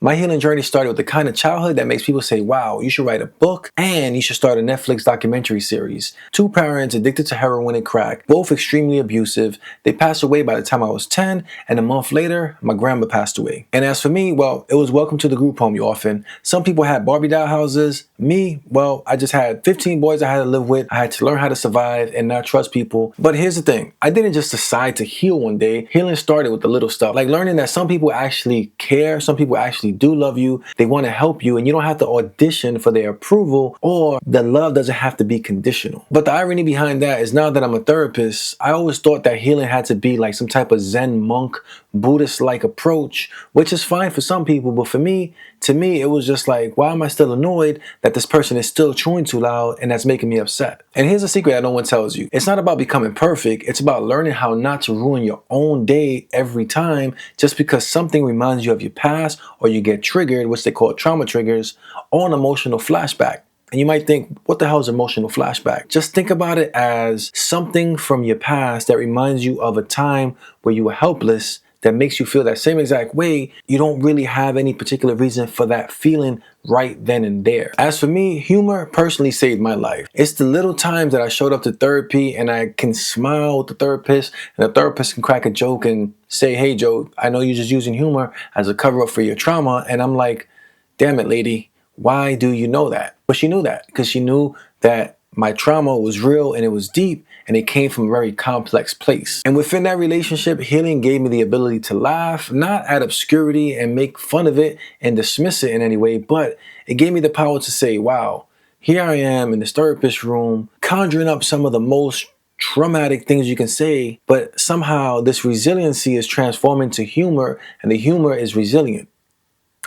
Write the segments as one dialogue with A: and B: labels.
A: My healing journey started with the kind of childhood that makes people say, wow, you should write a book and you should start a Netflix documentary series. Two parents addicted to heroin and crack, both extremely abusive. They passed away by the time I was 10, and a month later, my grandma passed away. And as for me, well, it was welcome to the group home, you orphan. Some people had Barbie doll houses. Me, well, I just had 15 boys I had to live with. I had to learn how to survive and not trust people. But here's the thing. I didn't just decide to heal one day. Healing started with the little stuff, like learning that some people actually care. Some people actually do love you. They want to help you, and you don't have to audition for their approval, or the love doesn't have to be conditional. But the irony behind that is, now that I'm a therapist, I always thought that healing had to be like some type of Zen monk, Buddhist-like approach, which is fine for some people, but for me, it was just like, why am I still annoyed that this person is still chewing too loud and that's making me upset? And here's a secret that no one tells you. It's not about becoming perfect. It's about learning how not to ruin your own day every time just because something reminds you of your past, or you get triggered, which they call trauma triggers, or an emotional flashback. And you might think, what the hell is emotional flashback? Just think about it as something from your past that reminds you of a time where you were helpless, that makes you feel that same exact way. You don't really have any particular reason for that feeling right then and there. As for me, humor personally saved my life. It's the little times that I showed up to therapy and I can smile with the therapist, and the therapist can crack a joke and say, hey Joe, I know you're just using humor as a cover up for your trauma. And I'm like, damn it, lady, why do you know that? But she knew that because she knew that my trauma was real and it was deep, and it came from a very complex place. And within that relationship, healing gave me the ability to laugh, not at obscurity and make fun of it and dismiss it in any way, but it gave me the power to say, wow, here I am in this therapist room, conjuring up some of the most traumatic things you can say, but somehow this resiliency is transforming to humor, and the humor is resilient.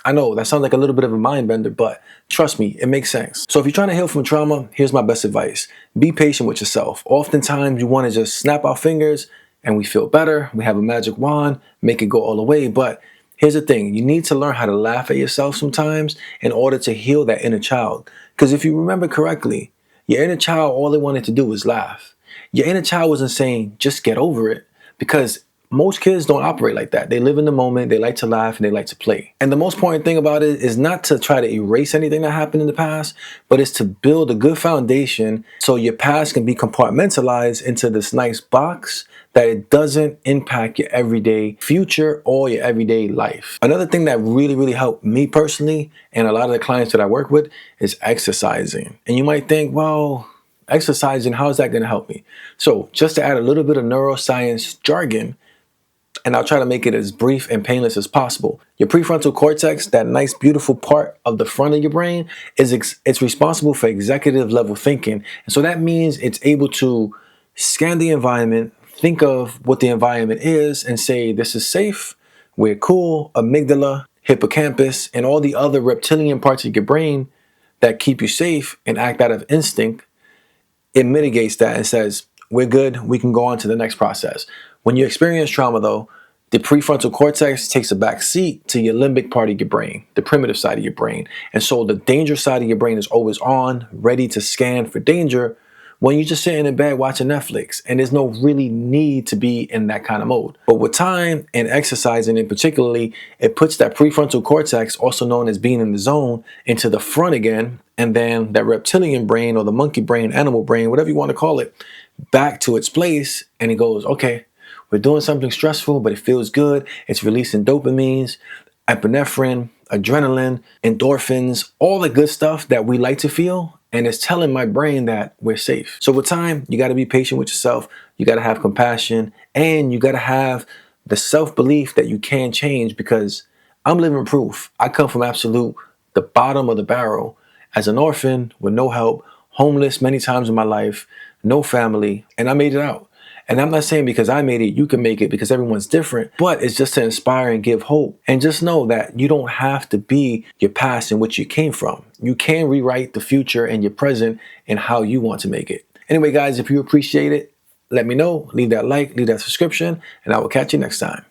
A: I know that sounds like a little bit of a mind bender, but trust me, it makes sense. So if you're trying to heal from trauma, here's my best advice. Be patient with yourself. Oftentimes you want to just snap our fingers and we feel better. We have a magic wand, make it go all the way. But here's the thing. You need to learn how to laugh at yourself sometimes in order to heal that inner child. Because if you remember correctly, your inner child, all they wanted to do was laugh. Your inner child wasn't saying, just get over it, because most kids don't operate like that. They live in the moment, they like to laugh, and they like to play. And the most important thing about it is not to try to erase anything that happened in the past, but it's to build a good foundation so your past can be compartmentalized into this nice box that it doesn't impact your everyday future or your everyday life. Another thing that really helped me personally, and a lot of the clients that I work with, is exercising. And you might think, well, exercising, how is that going to help me? So just to add a little bit of neuroscience jargon, and I'll try to make it as brief and painless as possible. Your prefrontal cortex, that nice, beautiful part of the front of your brain, it's responsible for executive level thinking. And so that means it's able to scan the environment, think of what the environment is, and say, this is safe, we're cool. Amygdala, hippocampus, and all the other reptilian parts of your brain that keep you safe and act out of instinct, it mitigates that and says, we're good, we can go on to the next process. When you experience trauma though, the prefrontal cortex takes a back seat to your limbic part of your brain, the primitive side of your brain. And so the danger side of your brain is always on, ready to scan for danger, when you're just sitting in bed watching Netflix, and there's no really need to be in that kind of mode. But with time and exercising in particularly, it puts that prefrontal cortex, also known as being in the zone, into the front again, and then that reptilian brain, or the monkey brain, animal brain, whatever you want to call it, back to its place, and it goes, okay, we're doing something stressful, but it feels good. It's releasing dopamines, epinephrine, adrenaline, endorphins, all the good stuff that we like to feel. And it's telling my brain that we're safe. So with time, you got to be patient with yourself. You got to have compassion, and you got to have the self-belief that you can change, because I'm living proof. I come from the bottom of the barrel as an orphan with no help, homeless many times in my life, no family, and I made it out. And I'm not saying because I made it, you can make it, because everyone's different, but it's just to inspire and give hope. And just know that you don't have to be your past and which you came from. You can rewrite the future and your present and how you want to make it. Anyway, guys, if you appreciate it, let me know. Leave that like, leave that subscription, and I will catch you next time.